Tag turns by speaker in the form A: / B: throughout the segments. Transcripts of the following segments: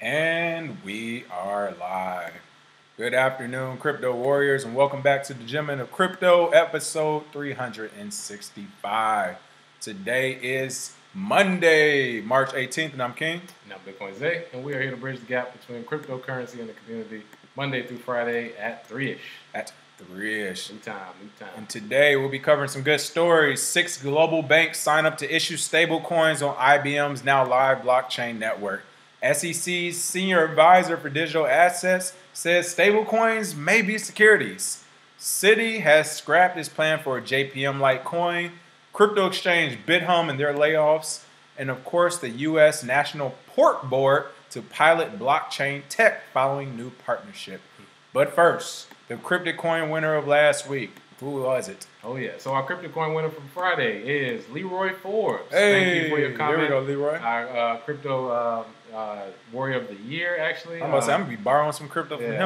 A: And we are live. Good afternoon, crypto warriors, and welcome back to the Gentlemen of Crypto, episode 365. Today is Monday, March 18th, and I'm King.
B: And I'm Bitcoin Zay, and we are here to bridge the gap between cryptocurrency and the community, Monday through Friday at 3-ish.
A: At 3-ish.
B: New time.
A: And today we'll be covering some good stories. 6 global banks sign up to issue stablecoins on IBM's now live blockchain network. SEC's senior advisor for digital assets says stablecoins may be securities. Citi has scrapped its plan for a JPM Litecoin. Crypto exchange Bithumb and their layoffs. And of course, the U.S. National Port Board to pilot blockchain tech following new partnership. But first, the cryptic coin winner of last week. Who was it?
B: Oh, yeah. So our cryptic coin winner from Friday is Leroy Forbes.
A: Hey,
B: thank you for your comment.
A: There we go, Leroy.
B: Our crypto warrior of the year, actually.
A: I'm going to be borrowing some crypto from him.
B: I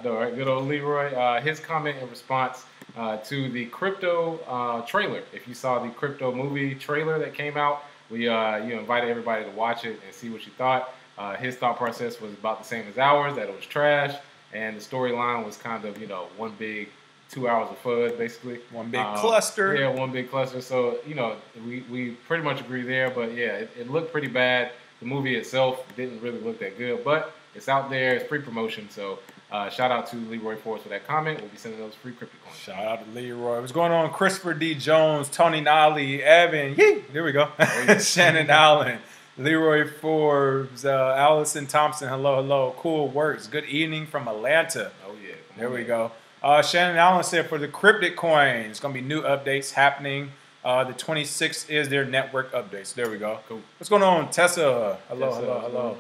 B: know, right? Good old Leroy. His comment in response to the crypto trailer. If you saw the crypto movie trailer that came out, we invited everybody to watch it and see what you thought. His thought process was about the same as ours, that it was trash, and the storyline was kind of, one big 2 hours of FUD, basically.
A: One big cluster.
B: Yeah, one big cluster. So, we pretty much agree there, but yeah, it looked pretty bad. The movie itself didn't really look that good, but it's out there. It's free promotion. So, shout out to Leroy Forbes for that comment. We'll be sending those free crypto coins.
A: Shout out to Leroy. What's going on? Christopher D. Jones, Tony Nolly, Evan. Yee! There we go. Oh, yeah. Shannon Allen, Leroy Forbes, Allison Thompson. Hello. Cool works. Good evening from Atlanta.
B: Oh, yeah.
A: There we go. Shannon Allen said for the cryptic coins, it's going to be new updates happening. The 26th is their network updates. There we go.
B: Cool.
A: What's going on, Tessa? Hello.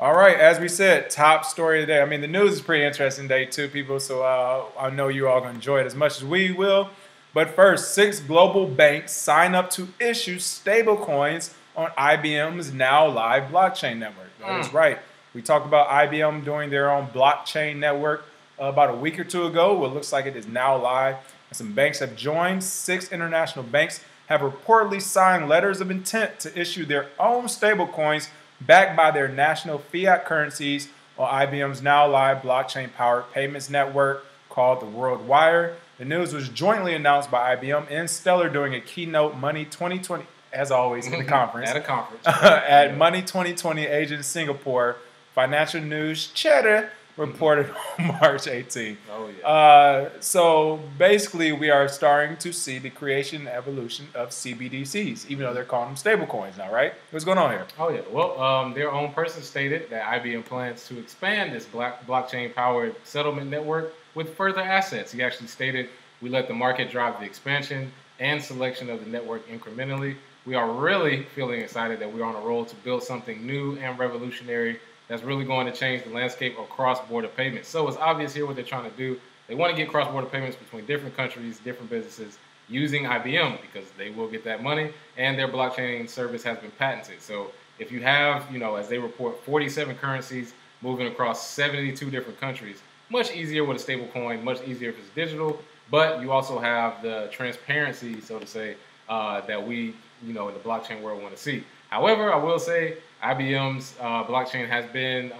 A: All right, as we said, top story today. I mean, the news is pretty interesting today too, people, so I know you're all going to enjoy it as much as we will. But first, 6 global banks sign up to issue stablecoins on IBM's now live blockchain network. That is right. We talked about IBM doing their own blockchain network about a week or two ago. Well, it looks like it is now live. And some banks have joined. 6 international banks have reportedly signed letters of intent to issue their own stablecoins backed by their national fiat currencies on IBM's now live blockchain-powered payments network called the World Wire. The news was jointly announced by IBM and Stellar during a keynote Money 2020, as always, in the conference.
B: At a conference.
A: At Money 2020 Asia in Singapore. Financial News Cheddar reported on March 18th.
B: Oh, yeah.
A: So basically, we are starting to see the creation and evolution of CBDCs, even though they're calling them stablecoins now, right? What's going on here?
B: Oh, yeah. Well, their own person stated that IBM plans to expand this blockchain-powered settlement network with further assets. He actually stated, we let the market drive the expansion and selection of the network incrementally. We are really feeling excited that we're on a roll to build something new and revolutionary that's really going to change the landscape of cross-border payments. So it's obvious here what they're trying to do. They want to get cross-border payments between different countries, different businesses, using IBM because they will get that money, and their blockchain service has been patented. So if you have, as they report, 47 currencies moving across 72 different countries, much easier with a stable coin, much easier if it's digital, but you also have the transparency, so to say, that we, in the blockchain world want to see. However, I will say IBM's blockchain has been,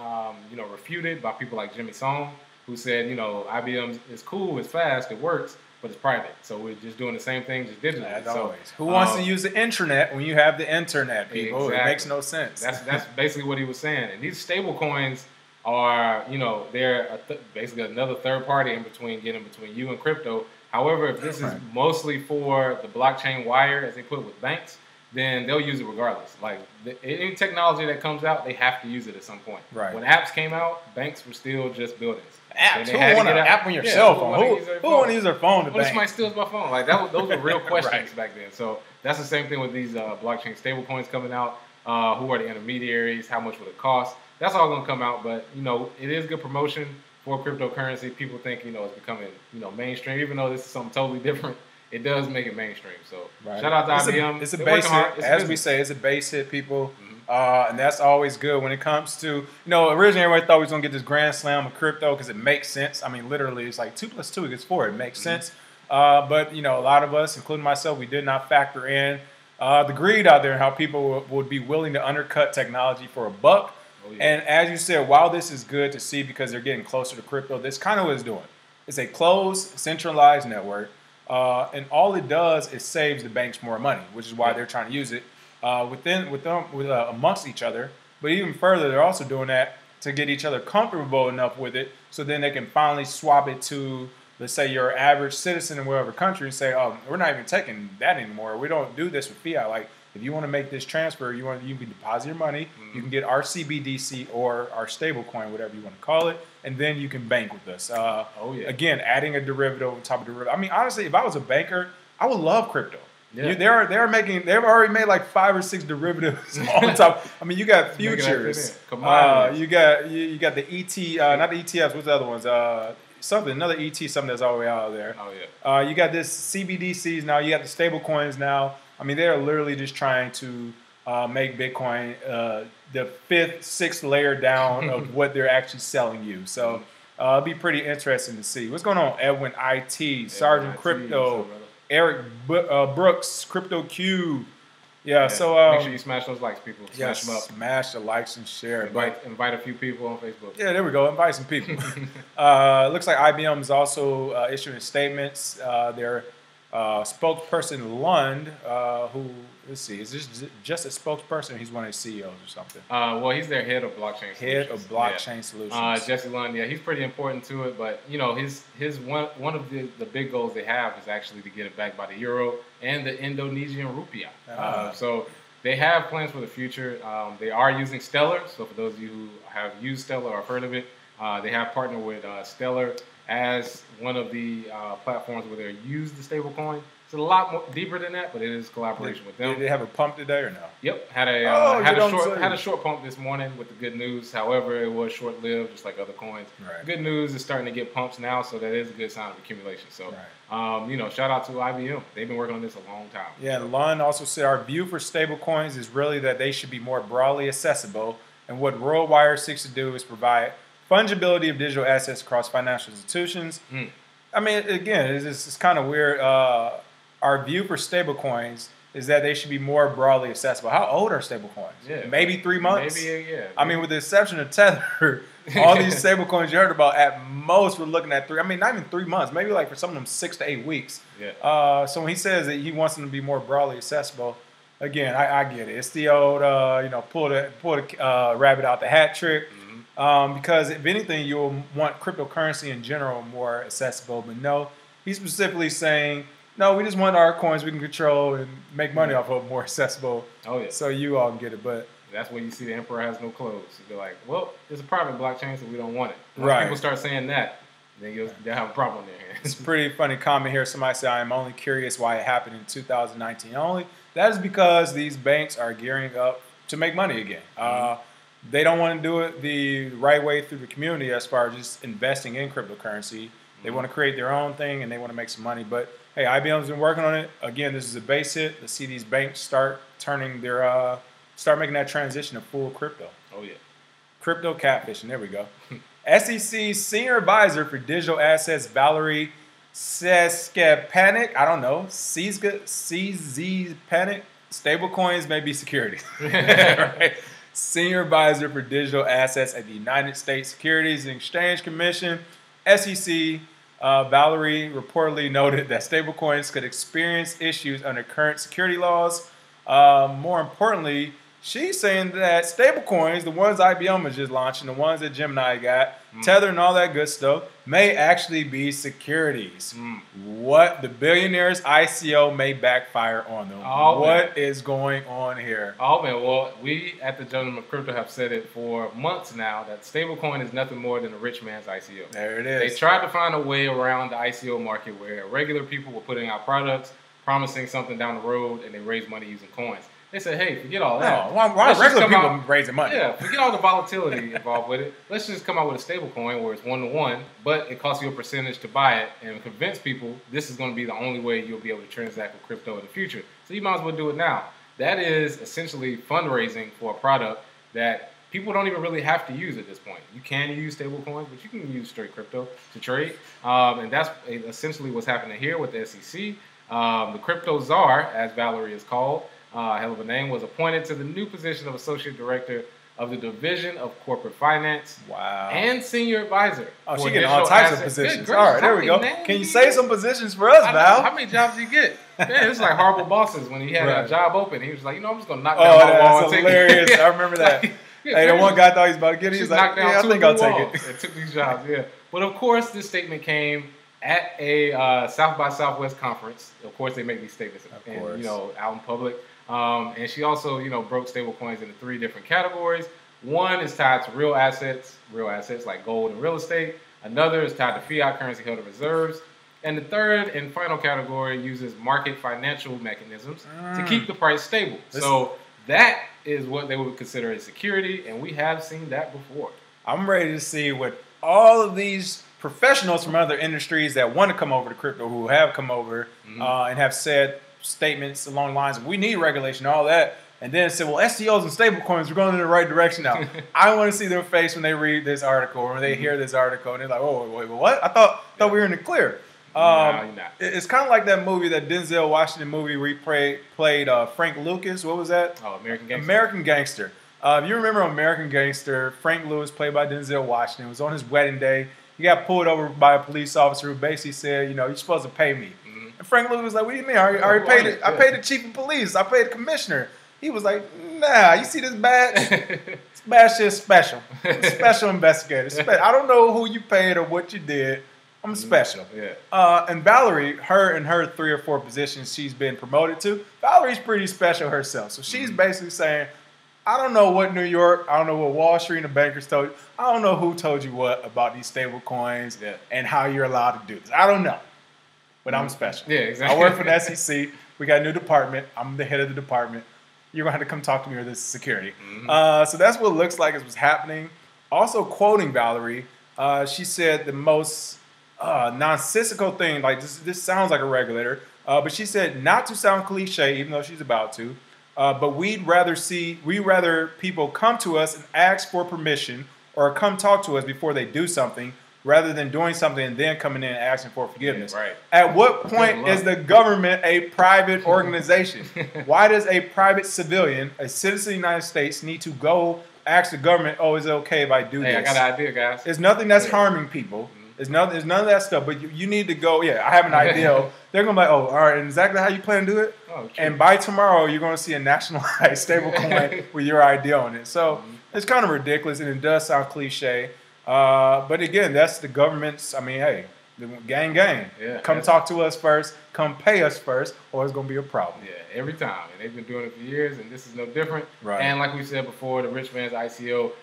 B: refuted by people like Jimmy Song, who said, IBM is cool, it's fast, it works, but it's private. So we're just doing the same thing, just digitally.
A: As always. Who wants to use the intranet when you have the internet, people?
B: Exactly.
A: It makes no sense.
B: That's basically what he was saying. And these stable coins are, they're basically another third party in between you and crypto. However, if this is mostly for the blockchain wire, as they put it with banks, then they'll use it regardless. Like any technology that comes out, they have to use it at some point.
A: Right.
B: When apps came out, banks were still just buildings.
A: Apps? Who want an app on your cell phone? Who want to use their phone to bank?
B: Somebody steals my phone. Like those were real questions back then. So that's the same thing with these blockchain stablecoins coming out. Who are the intermediaries? How much would it cost? That's all going to come out. But it is good promotion for cryptocurrency. People think it's becoming mainstream, even though this is something totally different. It does make it mainstream. So shout out to IBM.
A: It's a base hit. As we say, it's a base hit, people. And that's always good when it comes to, originally everybody thought we was going to get this grand slam of crypto because it makes sense. I mean, literally, it's like 2 + 2 = 4. It makes sense. But, a lot of us, including myself, we did not factor in the greed out there and how people would be willing to undercut technology for $1.
B: Oh, yeah.
A: And as you said, while this is good to see because they're getting closer to crypto, this kind of what it's doing. It's a closed, centralized network. And all it does is saves the banks more money, which is why they're trying to use it amongst each other. But even further, they're also doing that to get each other comfortable enough with it so then they can finally swap it to, let's say, your average citizen in whatever country and say, oh, we're not even taking that anymore. We don't do this with fiat. Like, if you want to make this transfer, you can deposit your money, you can get our CBDC or our stablecoin, whatever you want to call it, and then you can bank with us. Again, adding a derivative on top of derivative. I mean, honestly, if I was a banker, I would love crypto. Yeah. They've already made like 5 or 6 derivatives on top. I mean, you got futures. You got the ET, not the ETFs. What's the other ones? Another ET, something that's all the way out there.
B: Oh yeah.
A: You got this CBDCs now. You got the stable coins now. I mean, they're literally just trying to make Bitcoin the 5th, 6th layer down of what they're actually selling you. So it'll be pretty interesting to see. What's going on, Edwin IT, Sergeant Crypto, Eric Brooks, Crypto Q. Yeah, so
B: make sure you smash those likes, people. Smash them up.
A: Smash the likes and share.
B: Invite a few people on Facebook.
A: Yeah, there we go. Invite some people. Looks like IBM is also issuing statements. Their spokesperson Lund, who, let's see, is this just a spokesperson or he's one of the CEOs or something?
B: Well, he's their head of blockchain solutions.
A: Head of blockchain solutions.
B: Jesse Lund, he's pretty important to it, but you know, his one of the big goals they have is actually to get it backed by the euro and the Indonesian rupiah. So they have plans for the future. They are using Stellar. So for those of you who have used Stellar or have heard of it, they have partnered with Stellar as one of the platforms where they use the stablecoin. It's a lot more deeper than that, but it is collaboration with them.
A: Did they have a pump today or no?
B: Yep, had a short pump this morning with the good news. However, it was short lived, just like other coins.
A: Right.
B: Good news is starting to get pumps now, so that is a good sign of accumulation. So, shout out to IBM. They've been working on this a long time.
A: Yeah, and Lund also said our view for stablecoins is really that they should be more broadly accessible, and what RollWire seeks to do is provide fungibility of digital assets across financial institutions. I mean, again, it's kind of weird. Our view for stablecoins is that they should be more broadly accessible. How old are stablecoins?
B: Yeah,
A: maybe 3 months?
B: Maybe, yeah.
A: I mean, with the exception of Tether, all these stablecoins you heard about, at most we're looking at not even 3 months, maybe like for some of them 6 to 8 weeks.
B: Yeah.
A: So when he says that he wants them to be more broadly accessible, again, I get it. It's the old, pull the rabbit out the hat trick. Because if anything, you'll want cryptocurrency in general more accessible. But no, he's specifically saying, no, we just want our coins we can control and make money off of more accessible. Oh, yeah. So you all can get it. But
B: that's when you see the emperor has no clothes. You'll be like, well, it's a private blockchain, so we don't want it.
A: Once
B: people start saying that, then they'll have a problem there.
A: It's a pretty funny comment here. Somebody said, I am only curious why it happened in 2019 only. That is because these banks are gearing up to make money again. They don't want to do it the right way through the community as far as just investing in cryptocurrency. They want to create their own thing and they want to make some money. But hey, IBM's been working on it. Again, this is a base hit to see these banks start making that transition to full crypto.
B: Oh yeah,
A: crypto catfishing. There we go. SEC senior advisor for digital assets, Valerie Seskapanic. I don't know. CZ Panic. Stablecoins may be securities. Right? Senior advisor for digital assets at the United States Securities and Exchange Commission, SEC. Valerie reportedly noted that stablecoins could experience issues under current security laws. More importantly, she's saying that stablecoins, the ones IBM is just launching, the ones that Gemini got, Tether and all that good stuff, may actually be securities. What? The billionaires ICO may backfire on them. What is going on here?
B: Oh, man. Well, we at the Gentleman of Crypto have said it for months now that stablecoin is nothing more than a rich man's ICO.
A: There it is.
B: They tried to find a way around the ICO market where regular people were putting out products, promising something down the road, and they raised money using coins. They said, hey, forget all that.
A: No, why regular people raising money?
B: Yeah, forget all the volatility involved with it. Let's just come out with a stable coin where it's 1-to-1, but it costs you a percentage to buy it and convince people this is going to be the only way you'll be able to transact with crypto in the future. So you might as well do it now. That is essentially fundraising for a product that people don't even really have to use at this point. You can use stable coins, but you can use straight crypto to trade. And that's essentially what's happening here with the SEC. The crypto czar, as Valerie is called, hell of a name, was appointed to the new position of Associate Director of the Division of Corporate Finance.
A: Wow.
B: And senior advisor.
A: Oh, she getting all types of positions. All right, there we go. Can you say some positions for us, Val?
B: How many jobs do you get? Man, it's like Horrible Bosses when he had a job open. He was like, I'm just going to knock down my wall and take it.
A: Hilarious. I remember that. Hey, the one guy thought he was about to get it. He was like, I think I'll take it.
B: And took these jobs, But of course, this statement came at a South by Southwest conference. Of course, they make these statements out in public. And she also, broke stablecoins into 3 different categories. One is tied to real assets like gold and real estate. Another is tied to fiat currency held in reserves. And the third and final category uses market financial mechanisms to keep the price stable. So that is what they would consider a security, and we have seen that before.
A: I'm ready to see what all of these professionals from other industries that want to come over to crypto, who have come over and have said statements along the lines of we need regulation, all that, and then said, well, STOs and stablecoins, we're going in the right direction now. I want to see their face when they read this article or when they hear this article, and they're like, oh, wait, what? I thought we were in the clear.
B: No, you're not.
A: It's kind of like that movie, that Denzel Washington movie where he played Frank Lucas. What was that?
B: Oh, American Gangster.
A: American Gangster. If you remember American Gangster, Frank Lewis, played by Denzel Washington, was on his wedding day. He got pulled over by a police officer who basically said, you're supposed to pay me. And Frank Lewis was like, what do you mean? I already paid it. I paid the chief of police. I paid the commissioner. He was like, nah, you see this badge? This badge is special. Special investigator. I don't know who you paid or what you did. I'm special. And Valerie, her in her 3 or 4 positions she's been promoted to, Valerie's pretty special herself. So she's basically saying, I don't know what New York, I don't know what Wall Street and the bankers told you. I don't know who told you what about these stable coins and how you're allowed to do this. I don't know. But I'm special.
B: Yeah, exactly.
A: I work for the SEC. We got a new department. I'm the head of the department. You're going to have to come talk to me, or this is security. So that's what it looks like is what's happening. Also quoting Valerie, she said the most nonsensical thing, like this sounds like a regulator, but she said not to sound cliche, even though she's about to, but we'd rather people come to us and ask for permission or come talk to us before they do something, rather than doing something and then coming in and asking for forgiveness.
B: Yeah, right.
A: At what point is the government a private organization? Why does a private civilian, a citizen of the United States, need to go ask the government, oh, is it okay if I do this?
B: I got an idea, guys.
A: There's nothing that's harming people. There's none of that stuff, but you need to go, I have an idea. They're going to be like, oh, all right, and exactly how you plan to do it?
B: Oh,
A: and by tomorrow, you're going to see a nationalized stablecoin with your idea on it. So it's kind of ridiculous, and it does sound cliche. But again, that's the government's, hey, gang.
B: Yeah,
A: come talk to us first, come pay us first, or it's going to be a problem.
B: Yeah, every time. And they've been doing it for years, and this is no different.
A: Right.
B: And like we said before, the rich man's ICO,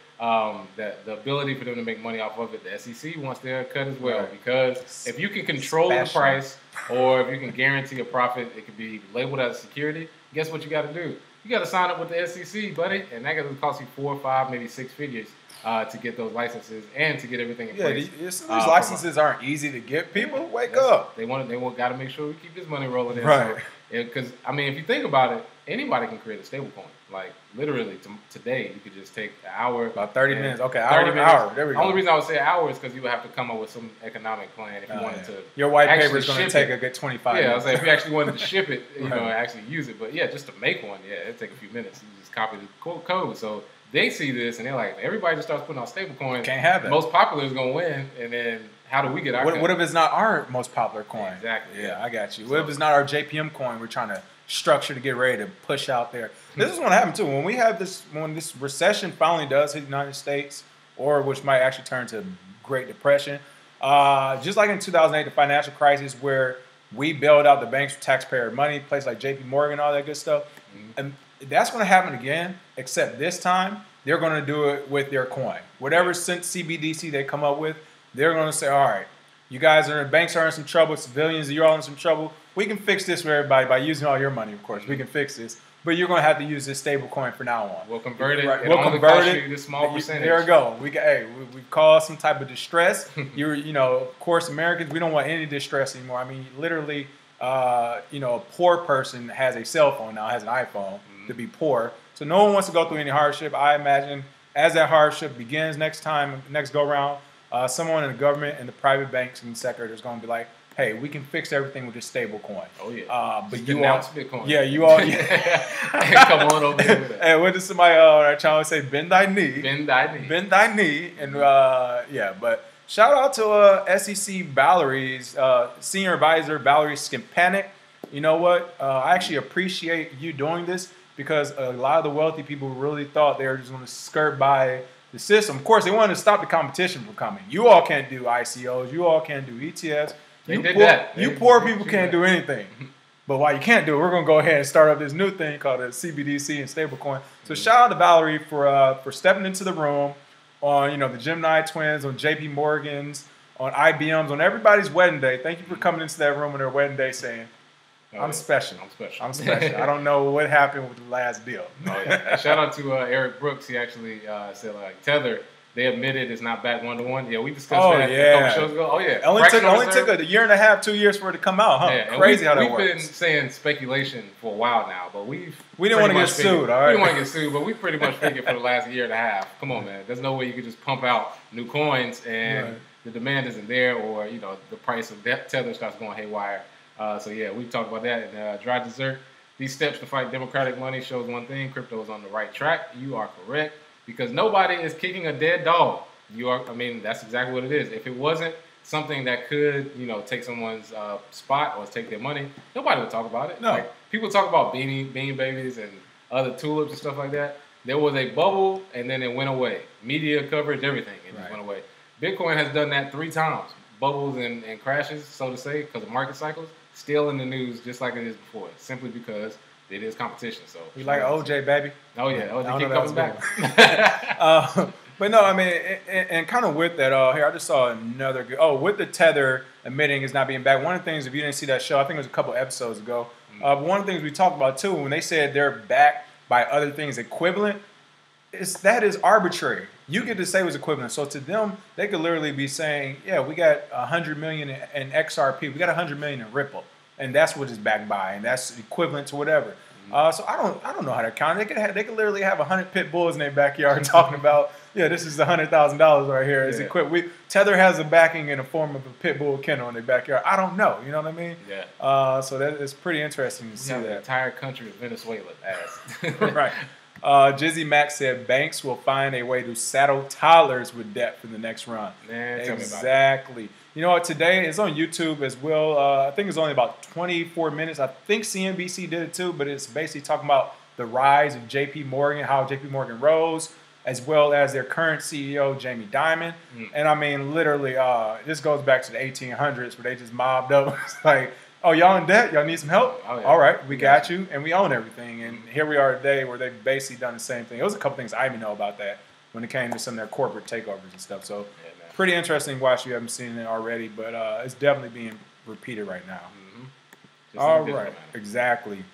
B: that the ability for them to make money off of it, the SEC wants their cut as well. Right. Because if you can control the price, or if you can guarantee a profit, it could be labeled as a security. Guess what you got to do? You got to sign up with the SEC, buddy, and that could cost you 4 or 5, maybe 6 figures to get those licenses and to get everything in place.
A: These licenses aren't easy to get. People, wake up.
B: They got to make sure we keep this money rolling in.
A: Right.
B: Because if you think about it, anybody can create a stablecoin. Like literally today, you could just take an hour,
A: about 30 minutes. Okay,
B: 30 minutes.
A: Hour. There we go.
B: The only reason I would say an hour is because you would have to come up with some economic plan if you wanted to.
A: Your white paper is going to take a good 25 minutes.
B: Yeah, I was saying if you actually wanted to ship it, and actually use it. But yeah, just to make one, it'd take a few minutes. You just copy the code. So they see this and they're like, everybody just starts putting out stablecoins.
A: Can't have it.
B: The most popular is going to win, and then how do we get our?
A: What if it's not our most popular coin?
B: Exactly.
A: Yeah, I got you. What if it's not our JPM coin? We're trying to structure to get ready to push out there. This is what happened too. When this recession finally does hit the United States, or which might actually turn to Great Depression, just like in 2008, the financial crisis, where we bailed out the banks with taxpayer money, places like JP Morgan, all that good stuff. And that's going to happen again, except this time they're going to do it with their coin. Whatever CBDC they come up with, they're going to say, all right, you guys banks are in some trouble, civilians, you're all in some trouble. We can fix this for everybody by using all your money, of course. We can fix this. But you're going to have to use this stable coin from now on.
B: We'll convert it.
A: Right. We'll convert it.
B: This small percentage.
A: There we go. We caused some type of distress. Of course, Americans, we don't want any distress anymore. Literally, a poor person has a cell phone now, has an iPhone to be poor. So no one wants to go through any hardship. I imagine as that hardship begins next go around, someone in the government and the private banks and sector is going to be like, hey, we can fix everything with this stable coin.
B: Oh yeah.
A: But
B: just
A: you
B: denounce
A: all,
B: Bitcoin.
A: yeah, you all, yeah.
B: Come on over here with that.
A: Hey, what did somebody trying to say? Bend thy knee.
B: Bend thy knee.
A: Bend thy knee. And yeah, but shout out to SEC Valerie's senior advisor, Valerie Skimpanik. You know what? I actually appreciate you doing this because a lot of the wealthy people really thought they were just going to skirt by the system. Of course, they wanted to stop the competition from coming. You all can't do ICOs. You all can't do ETFs. You poor people can't do anything. But while you can't do it, we're going to go ahead and start up this new thing called a CBDC and stablecoin. So shout out to Valerie for stepping into the room on the Gemini Twins, on JP Morgan's, on IBM's, on everybody's wedding day. Thank you for coming into that room on their wedding day saying, I'm special. I'm special. I don't know what happened with the last deal.
B: Oh, yeah. And shout out to Eric Brooks. He actually said, Tether, they admitted it's not back 1-to-1. Yeah, we discussed that a couple shows ago. Oh, yeah.
A: It only took a year and a half, 2 years for it to come out, huh?
B: Yeah,
A: crazy how that works.
B: We've been saying speculation for a while now, but we
A: didn't want to get sued, all right?
B: We didn't want to get sued, but we pretty much figured for the last year and a half. Come on, man. There's no way you could just pump out new coins and the demand isn't there, or the price of Tether starts going haywire. So yeah, we've talked about that in Dry Dessert. These steps to fight democratic money shows one thing: crypto is on the right track. You are correct, because nobody is kicking a dead dog. That's exactly what it is. If it wasn't something that could, take someone's spot or take their money, nobody would talk about it.
A: No.
B: Like, people talk about bean babies and other tulips and stuff like that. There was a bubble and then it went away. Media coverage, everything, it just went away. Bitcoin has done that 3 times. Bubbles and crashes, so to say, because of market cycles, still in the news just like it is before, simply because it is competition. So
A: we like OJ, baby.
B: Oh yeah, OJ keep coming back.
A: But no, and kind of with that, here I just saw another good. Oh, with the Tether admitting it's not being back. One of the things, if you didn't see that show, I think it was a couple episodes ago. But one of the things we talked about too, when they said they're backed by other things equivalent, that is arbitrary. You get to say it was equivalent. So to them, they could literally be saying, yeah, we got 100 million in XRP, we got 100 million in Ripple, and that's what it's backed by, and that's equivalent to whatever. So I don't know how to count. They could literally have 100 pit bulls in their backyard talking about, yeah, this is $100,000 right here. It's Tether has a backing in the form of a pit bull kennel in their backyard. I don't know. You know what I mean?
B: Yeah.
A: So that is pretty interesting to see that.
B: The entire country of Venezuela asked.
A: Right. Jizzy Max said banks will find a way to saddle toddlers with debt for the next run.
B: Man,
A: exactly. You know what? Today it's on YouTube as well. I think it's only about 24 minutes. I think CNBC did it too, but it's basically talking about the rise of JP Morgan, how JP Morgan rose, as well as their current CEO, Jamie Dimon. And literally, this goes back to the 1800s where they just mobbed up. It's like, oh, y'all in debt? Y'all need some help?
B: Oh, yeah.
A: All right, we got you, and we own everything. And here we are today where they've basically done the same thing. There was a couple things I didn't know about that when it came to some of their corporate takeovers and stuff. So pretty interesting watch. You haven't seen it already, but it's definitely being repeated right now. All right, exactly.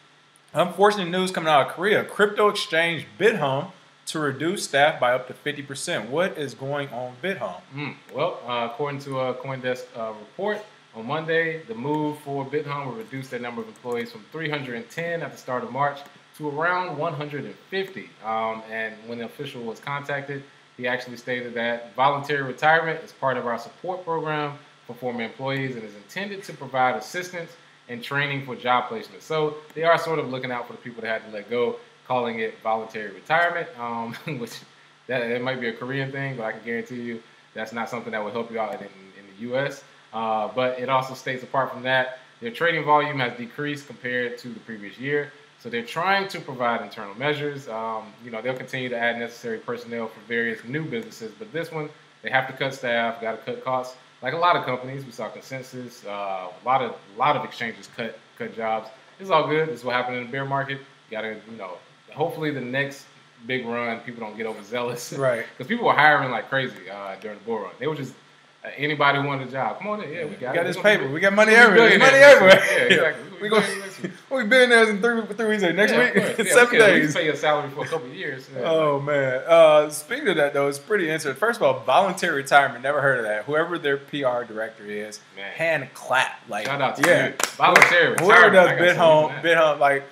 A: Unfortunate news coming out of Korea. Crypto exchange Bithumb to reduce staff by up to 50%. What is going on with Bithumb?
B: Well, according to a CoinDesk report, on Monday, the move for Bithumb will reduce their number of employees from 310 at the start of March to around 150. And when the official was contacted, he actually stated that voluntary retirement is part of our support program for former employees and is intended to provide assistance and training for job placement. So they are sort of looking out for the people that had to let go, calling it voluntary retirement, which it might be a Korean thing, but I can guarantee you that's not something that will help you out in the U.S. But it also states, apart from that, their trading volume has decreased compared to the previous year. So they're trying to provide internal measures. They'll continue to add necessary personnel for various new businesses, but this one, they have to cut staff, got to cut costs. Like a lot of companies, we saw Consensus, a lot of exchanges cut jobs. It's all good. This is what happened in the bear market. You got to, hopefully the next big run, people don't get overzealous.
A: Right.
B: Because people were hiring like crazy during the bull run. They were just, anybody who wanted a job, come on in. Yeah, we got
A: this paper. We got money everywhere. Money everywhere.
B: Yeah, exactly.
A: We've been there in 3 weeks. Next week, 7 days.
B: We pay a salary for a couple of years. Yeah,
A: oh, man. Speaking of that, though, it's pretty interesting. First of all, voluntary retirement, never heard of that. Whoever their PR director is, hand clap. Like,
B: shout out to you. Voluntary retirement.
A: Whoever does Bithumb, like,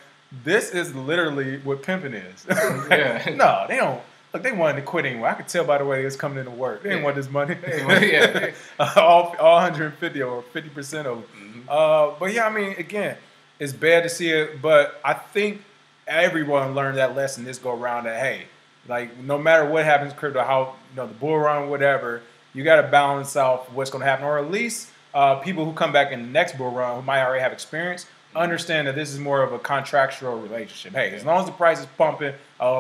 A: this is literally what pimping is. No, they don't. Look, they wanted to quit anyway. I could tell by the way they was coming into work. They didn't want this money.
B: Yeah.
A: all 150 or 50% of them.
B: Mm-hmm.
A: But yeah, I mean, again, it's bad to see it, but I think everyone learned that lesson this go around that, hey, like no matter what happens in crypto, how the bull run, whatever, you got to balance out what's going to happen, or at least people who come back in the next bull run who might already have experience understand that this is more of a contractual relationship. Hey, as long as the price is pumping,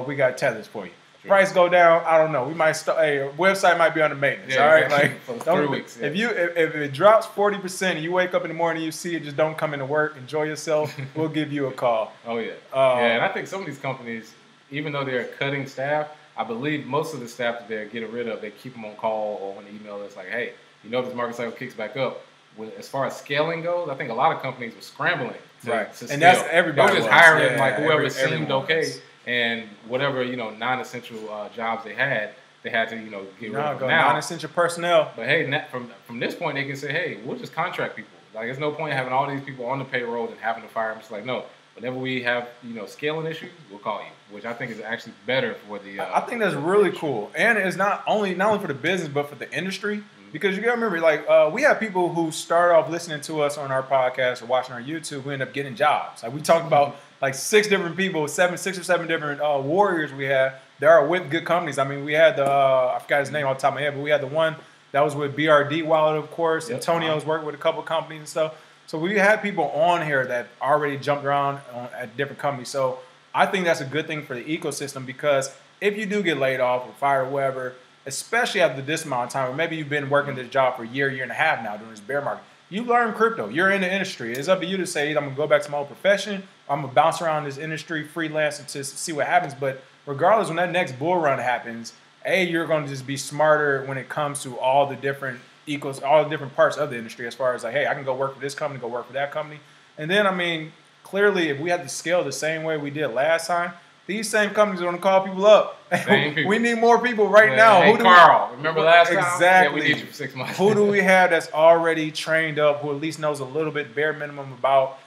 A: we got tethers for you. Price go down, I don't know. We might start. Hey, a website might be under maintenance.
B: Yeah,
A: all right,
B: exactly.
A: like
B: For 3 weeks. Yeah.
A: If it drops 40% and you wake up in the morning, you see it, just don't come into work. Enjoy yourself. We'll give you a call.
B: Oh yeah, yeah. And I think some of these companies, even though they're cutting staff, I believe most of the staff that they're getting rid of, they keep them on call or on email. It's like, hey, this market cycle kicks back up. As far as scaling goes, I think a lot of companies were scrambling to scale.
A: And that's everybody.
B: They were just hiring whoever seemed okay. And whatever, non-essential jobs they had to get rid of them now.
A: Non-essential personnel.
B: But hey, from this point, they can say, hey, we'll just contract people. Like, there's no point in having all these people on the payroll and having to fire them. It's like, no, whenever we have, scaling issues, we'll call you, which I think is actually better for the...
A: I think that's really cool. And it's not only for the business, but for the industry. Mm-hmm. Because you got to remember, like, we have people who start off listening to us on our podcast or watching our YouTube who end up getting jobs. Like, we talk about... like 6 different people, 6 or 7 different warriors we have. They are with good companies. I mean, we had I forgot his name off the top of my head, but we had the one that was with BRD Wallet, of course. Yep. Antonio's worked with a couple of companies and stuff. So we had people on here that already jumped around at different companies. So I think that's a good thing for the ecosystem, because if you do get laid off or fired or whatever, especially after this amount of time, or maybe you've been working this job for a year and a half now during this bear market, you learn crypto. You're in the industry. It's up to you to say, I'm going to go back to my old profession. I'm going to bounce around this industry, freelance, to see what happens. But regardless, when that next bull run happens, you're going to just be smarter when it comes to all the different all the different parts of the industry, as far as like, hey, I can go work for this company, go work for that company. And then, I mean, clearly, if we had to scale the same way we did last time, these same companies are going to call people up. We need more people now.
B: Hey, Carl, remember last time?
A: Exactly.
B: Yeah, we need you for 6 months.
A: Who do we have that's already trained up, who at least knows a little bit, bare minimum, about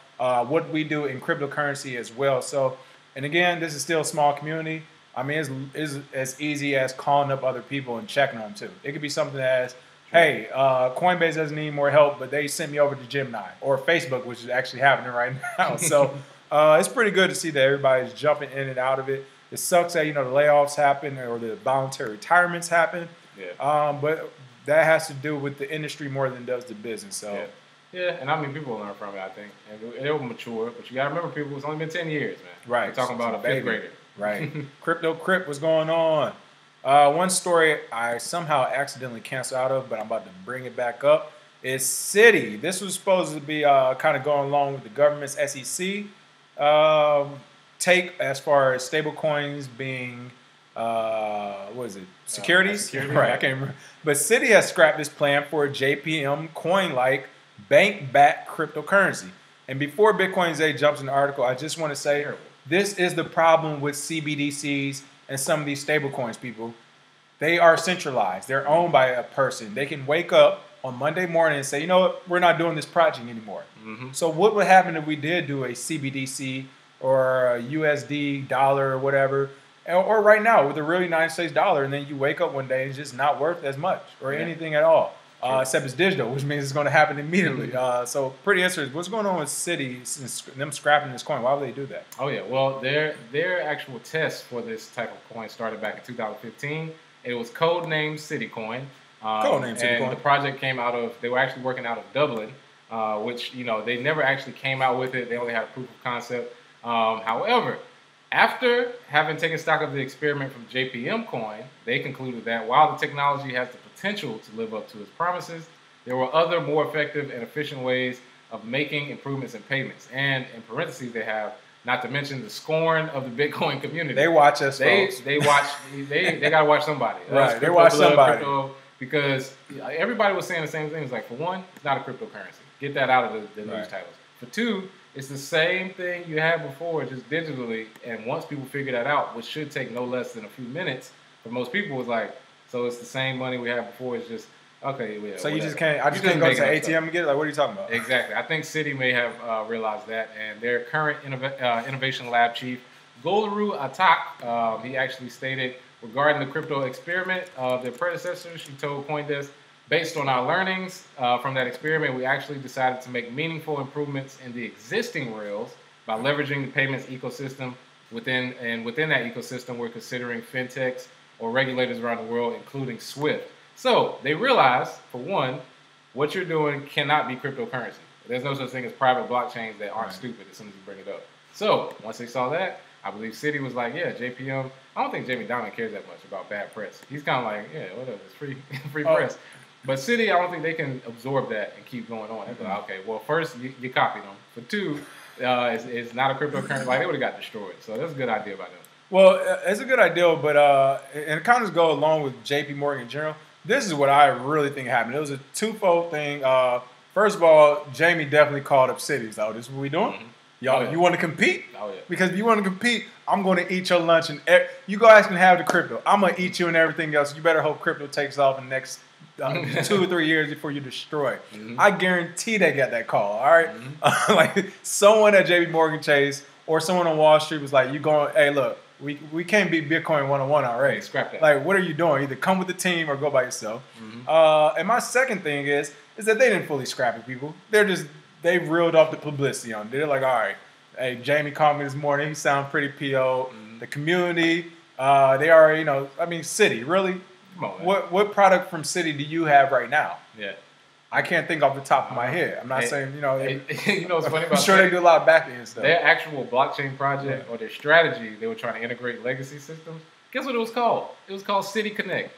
A: what we do in cryptocurrency as well? So, and again, this is still a small community. I mean, it's as easy as calling up other people and checking on them too. It could be something as, hey, Coinbase doesn't need more help, but they sent me over to Gemini, or Facebook, which is actually happening right now. So it's pretty good to see that everybody's jumping in and out of it. It sucks that, the layoffs happen or the voluntary retirements happen. Yeah. But that has to do with the industry more than it does the business. So
B: yeah, and I mean, people will learn from it, I think. And it'll mature. But you got to remember, people, it's only been 10 years, man.
A: Right.
B: We're talking about a 5th grader.
A: Right. Crypto Crypt, what's going on? One story I somehow accidentally canceled out of, but I'm about to bring it back up, is Citi. This was supposed to be kind of going along with the government's SEC take as far as stablecoins being, what is it? Securities? Right, I can't remember. But Citi has scrapped this plan for a JPM coin-like bank-backed cryptocurrency. And before Bitcoin Zay jumps in the article, I just want to say this is the problem with CBDCs and some of these stablecoins, people. They are centralized. They're owned by a person. They can wake up on Monday morning and say, you know what, we're not doing this project anymore. Mm-hmm. So what would happen if we did do a CBDC or a USD dollar or whatever, or right now with a real United States dollar, and then you wake up one day and it's just not worth as much or anything at all, except it's digital, which means it's going to happen immediately. So pretty interesting. What's going on with Citi since them scrapping this coin? Why would they do that?
B: Oh, yeah. Well, their actual test for this type of coin started back in 2015. It was codenamed Citicoin. And the project came out of, they were actually working out of Dublin, which, they never actually came out with it. They only had a proof of concept. However, after having taken stock of the experiment from JPM Coin, they concluded that while the technology has the potential to live up to its promises, there were other more effective and efficient ways of making improvements in payments. And in parentheses, they have, not to mention the scorn of the Bitcoin community.
A: They watch us, folks.
B: They got to watch somebody.
A: Right, they watch somebody.
B: Because everybody was saying the same thing. It's like, for one, it's not a cryptocurrency. Get that out of the news titles. For two, it's the same thing you had before, just digitally. And once people figure that out, which should take no less than a few minutes, for most people, it's like, so it's the same money we had before. It's just, okay. Yeah,
A: so you just can't, I just can't go to the ATM and get it? Like, what are you talking about?
B: Exactly. I think Citi may have realized that. And their current innovation lab chief, Gulru Atak, he actually stated regarding the crypto experiment of their predecessors, she told CoinDesk, based on our learnings from that experiment, we actually decided to make meaningful improvements in the existing rails by leveraging the payments ecosystem within that ecosystem, we're considering fintechs or regulators around the world, including SWIFT. So they realized, for one, what you're doing cannot be cryptocurrency. There's no such thing as private blockchains that aren't stupid as soon as you bring it up. So once they saw that, I believe Citi was like, yeah, JPM. I don't think Jamie Dimon cares that much about bad press. He's kind of like, yeah, whatever, it's free press. But Citi, I don't think they can absorb that and keep going on. They're like, okay, well, first, you copied them. For two, it's not a cryptocurrency. Like, they would have got destroyed. So that's a good idea by them.
A: Well, it's a good idea, but and it kind of go along with JP Morgan in general. This is what I really think happened. It was a twofold thing. First of all, Jamie definitely called up Citi. So this is what we doing?
B: Mm-hmm.
A: Y'all, you want to compete?
B: Oh, yeah.
A: Because if you want to compete, I'm going to eat your lunch. And you guys can have the crypto. I'm going to eat you and everything else. You better hope crypto takes off in the next 2 or 3 years before you destroy.
B: Mm-hmm.
A: I guarantee they got that call, all right?
B: Mm-hmm.
A: Like someone at JP Morgan Chase or someone on Wall Street was like, you going, hey, look, we can't beat Bitcoin 101 already.
B: Hey, scrap that.
A: Like, what are you doing? Either come with the team or go by yourself.
B: Mm-hmm.
A: And my second thing is that they didn't fully scrap it, people. They reeled off the publicity on it. They're like, all right, hey, Jamie called me this morning. He sounded pretty PO.
B: Mm-hmm.
A: The community, they are, Citi, really?
B: Come on, man.
A: What product from Citi do you have right now?
B: Yeah.
A: I can't think off the top of my head. I'm not saying,
B: you know what's funny about
A: I'm sure they do a lot of back-end stuff.
B: Their actual blockchain project or their strategy, they were trying to integrate legacy systems. Guess what it was called? It was called Citi Connect.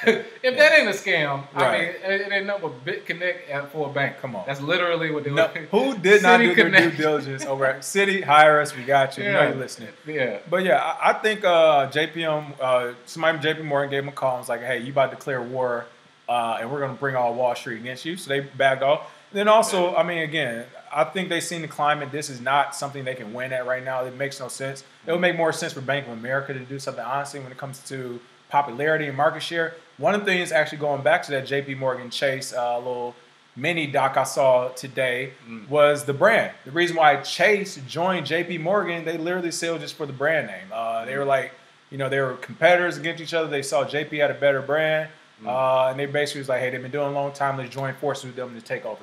B: If that ain't a scam, I mean, it ain't nothing but BitConnect for a bank.
A: Come on.
B: That's literally what they were.
A: Who did not do their due diligence over at Citi? Hire us. We got you.
B: Yeah.
A: You know you're listening.
B: Yeah.
A: But yeah, I think JPM, somebody from JP Morgan gave him a call and was like, hey, you about to declare war and we're going to bring all Wall Street against you. So they backed off. Then also, I mean, again, I think they've seen the climate. This is not something they can win at right now. It makes no sense. It would make more sense for Bank of America to do something, honestly, when it comes to popularity and market share. One of the things, actually going back to that JP Morgan Chase little mini doc I saw today was the brand. The reason why Chase joined JP Morgan, they literally sailed just for the brand name. They were like, they were competitors against each other. They saw JP had a better brand. And they basically was like, hey, they've been doing a long time. Let's join forces with them to take over.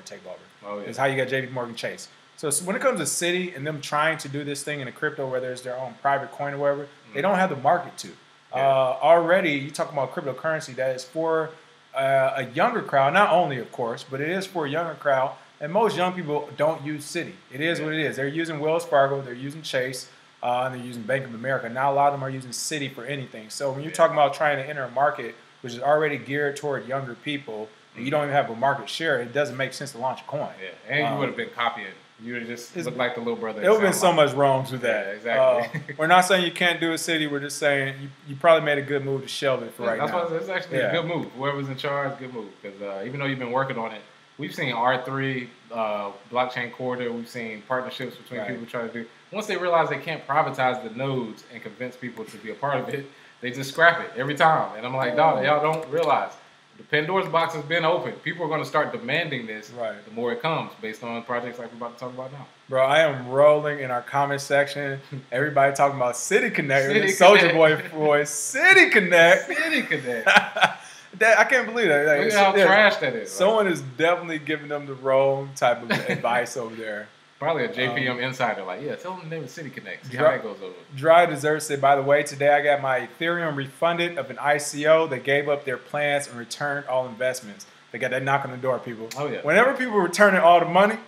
B: Oh, yeah.
A: It's how you get JP Morgan Chase. So when it comes to Citi and them trying to do this thing in a crypto, whether it's their own private coin or whatever, they don't have the market to. Already, you talk about cryptocurrency that is for a younger crowd, not only, of course, but it is for a younger crowd. And most young people don't use Citi. It is what it is. They're using Wells Fargo, they're using Chase, and they're using Bank of America. Now a lot of them are using Citi for anything. So when you're talking about trying to enter a market which is already geared toward younger people, and you don't even have a market share, it doesn't make sense to launch a coin.
B: Yeah, and you would have been copying. You would have just looked like the little brother.
A: There would have been so much wrongs with that.
B: Yeah, exactly.
A: We're not saying you can't do a Citi. We're just saying you probably made a good move to shelve it for right now.
B: That's why it's actually a good move. Whoever's in charge, good move. Because even though you've been working on it, we've seen R3, blockchain corridor. We've seen partnerships between people trying to do. Once they realize they can't privatize the nodes and convince people to be a part of it, they just scrap it every time. And I'm like, dog, y'all don't realize. The Pandora's box has been open. People are going to start demanding this the more it comes, based on projects like we're about to talk about now.
A: Bro, I am rolling in our comment section. Everybody talking about Citi Connect. Soldier Boy voice. Citi Connect.
B: Citi Connect.
A: I can't believe that. Like,
B: look at how trash that is.
A: Someone is definitely giving them the wrong type of advice over there.
B: Probably a JPM insider, like, tell them the name of Citi Connect. See how that goes over.
A: Dry Dessert said, by the way, today I got my Ethereum refunded of an ICO that gave up their plans and returned all investments. They got that knock on the door, people.
B: Oh, yeah.
A: Whenever people returning all the money,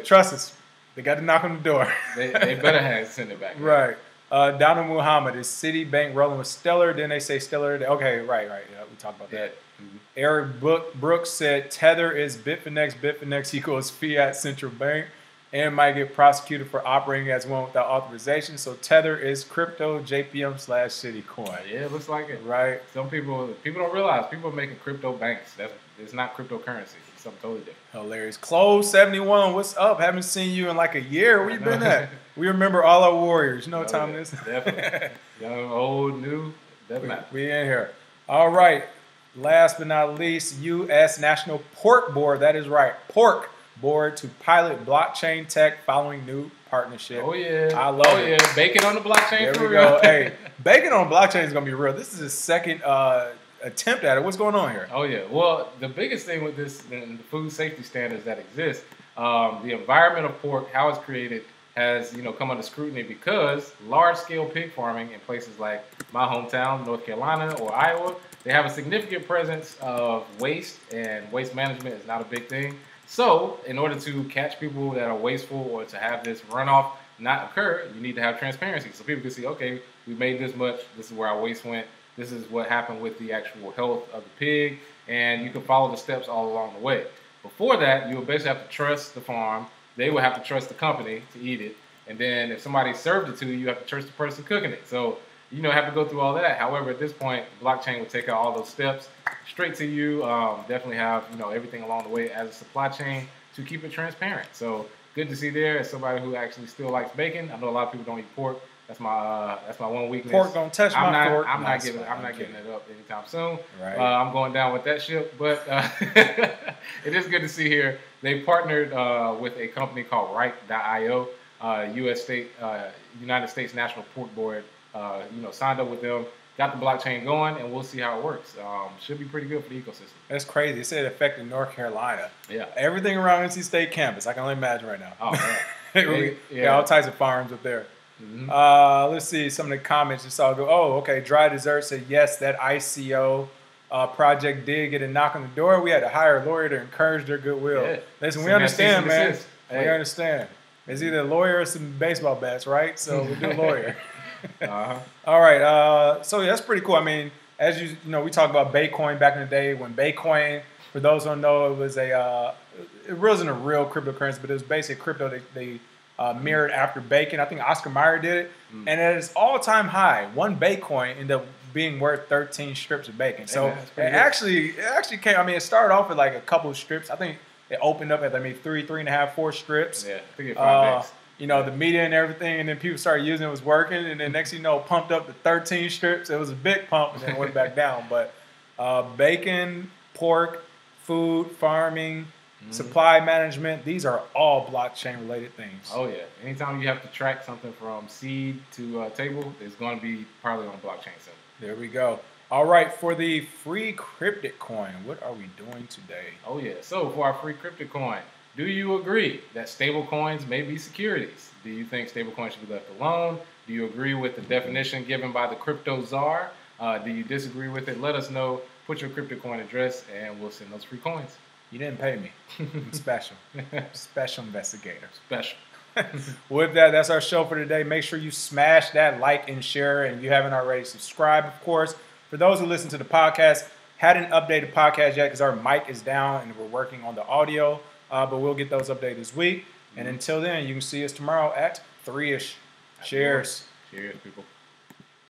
A: trust us, they got to knock on the door.
B: they better have send it back.
A: Right. Donald Muhammad, is Citibank rolling with Stellar? Then they say Stellar. Okay, right. Yeah, we talked about that. Mm-hmm. Eric Brooks said Tether is Bitfinex. Bitfinex equals fiat central bank. And might get prosecuted for operating as one without authorization. So Tether is crypto JPM/Citi coin.
B: Yeah, it looks like it.
A: Right.
B: Some people don't realize people are making crypto banks. It's not cryptocurrency. It's something totally different.
A: Hilarious. Close 71. What's up? Haven't seen you in like a year. Where you been at? We remember all our warriors. You know what time it is?
B: Definitely. Young, old, new. Doesn't matter.
A: We in here. All right. Last but not least, U.S. National Pork Board. That is right. Pork Board to pilot blockchain tech following new partnership.
B: Oh yeah,
A: I love it.
B: Yeah, baking on the blockchain.
A: There
B: for
A: we
B: real.
A: go. Hey, baking on blockchain is gonna be real. This is his second attempt at it. What's going on here?
B: Oh yeah. Well, the biggest thing with this and the food safety standards that exist, the environment of pork, how it's created, has come under scrutiny because large-scale pig farming in places like my hometown, North Carolina or Iowa, they have a significant presence of waste, and waste management is not a big thing. So, in order to catch people that are wasteful or to have this runoff not occur, you need to have transparency so people can see, okay, we made this much, this is where our waste went, this is what happened with the actual health of the pig, and you can follow the steps all along the way. Before that, you would basically have to trust the farm, they would have to trust the company to eat it, and then if somebody served it to you, you have to trust the person cooking it. So, have to go through all that. However, at this point, the blockchain will take out all those steps straight to you. Definitely have everything along the way as a supply chain to keep it transparent. So good to see there as somebody who actually still likes bacon. I know a lot of people don't eat pork. That's my one weakness.
A: Pork don't touch my pork.
B: I'm not getting it up anytime soon.
A: Right.
B: I'm going down with that ship. But it is good to see here. They partnered with a company called Right.io, United States National Pork Board. Signed up with them, got the blockchain going, and we'll see how it works. Should be pretty good for the ecosystem.
A: That's crazy. It said it affected North Carolina.
B: Yeah.
A: Everything around NC State campus. I can only imagine right now.
B: Oh, man.
A: Yeah, all types of farms up there.
B: Mm-hmm.
A: Let's see some of the comments. Just all go. Oh, okay. Dry Dessert said yes. That ICO project did get a knock on the door. We had to hire a lawyer to encourage their goodwill. Yeah. Listen, we understand, man. Hey. We understand. It's either a lawyer or some baseball bats, right? So we'll do a lawyer. All right. So that's pretty cool. I mean, as you know, we talked about Bitcoin back in the day when Bitcoin, for those who don't know, it was it wasn't a real cryptocurrency, but it was basically crypto they mirrored after bacon. I think Oscar Mayer did it. And at its all-time high, one Bitcoin ended up being worth 13 strips of bacon. So it actually came, I mean, it started off with like a couple of strips. I think it opened up at, I mean, 3.5, 4 strips.
B: Yeah, I think it 5X.
A: The media and everything, and then people started using it, was working, and then next thing you know, pumped up to 13 strips. It was a big pump, and then it went back down. But bacon, pork, food, farming, supply management, these are all blockchain-related things.
B: Oh, yeah. Anytime you have to track something from seed to table, it's going to be probably on blockchain soon.
A: There we go. All right, for the free cryptic coin, what are we doing today?
B: Oh, yeah. So for our free cryptic coin, do you agree that stablecoins may be securities? Do you think stablecoins should be left alone? Do you agree with the definition given by the crypto czar? Do you disagree with it? Let us know. Put your crypto coin address, and we'll send those free coins.
A: You didn't pay me. I'm special. Special investigator.
B: Special.
A: With that, that's our show for today. Make sure you smash that like and share. And if you haven't already, subscribe, of course. For those who listen to the podcast, hadn't updated podcast yet because our mic is down and we're working on the audio. But we'll get those updated this week. And until then, you can see us tomorrow at 3-ish. Cheers.
B: Cheers, people.